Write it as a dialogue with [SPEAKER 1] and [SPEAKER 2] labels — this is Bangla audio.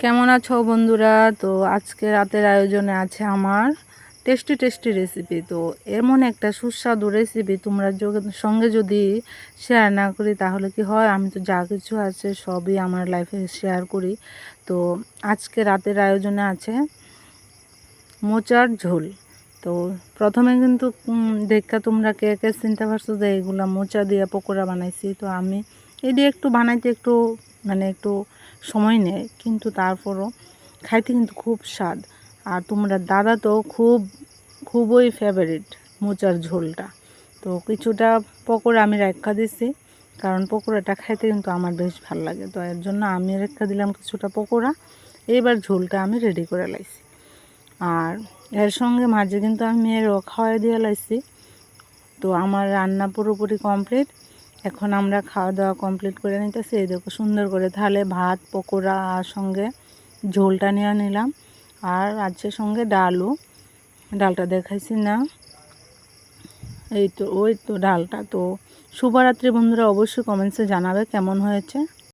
[SPEAKER 1] কেমন আছো বন্ধুরা? তো আজকে রাতের আয়োজনে আছে আমার টেস্টি টেস্টি রেসিপি। তো এমন একটা সুস্বাদু রেসিপি তোমরা সঙ্গে যদি শেয়ার না করি তাহলে কি হয়? আমি তো যা কিছু আছে সবই আমার লাইফে শেয়ার করি। তো আজকে রাতের আয়োজনে আছে মোচার ঝোল। তো প্রথমে কিন্তু দেখা তোমরা কে কে চিনতে পারছো যে এগুলা মোচা দিয়ে পকোড়া বানাইছি। তো আমি এই দিয়ে একটু বানাইতে একটু সময় নেয়, কিন্তু তারপরও খাইতে কিন্তু খুব স্বাদ। আর তোমরা দাদা তো খুবই ফেভারিট মোচার ঝোলটা। তো কিছুটা পকোড়া আমি রাখা দিছি, কারণ পকোড়াটা খাইতে কিন্তু আমার বেশ ভালো লাগে। তো এর জন্য আমি রেখা দিলাম কিছুটা পকোড়া। এবার ঝোলটা আমি রেডি করে লাইছি। আর এর সঙ্গে মাঝে কিন্তু আমি মেয়েরও খাওয়াই দিয়ে লাইছি। তো আমার রান্না পুরোপুরি কমপ্লিট। এখন আমরা খাওয়া দাওয়া কমপ্লিট করে নিতেছি। এই দেখো সুন্দর করে থালে ভাত, পকোড়া আর সঙ্গে ঝোলটা নিয়ে নিলাম। আর আছে সঙ্গে ডালটা দেখাইছি না, ওই তো ডালটা। তো শুভরাত্রি বন্ধুরা, অবশ্যই কমেন্টসে জানাবে কেমন হয়েছে।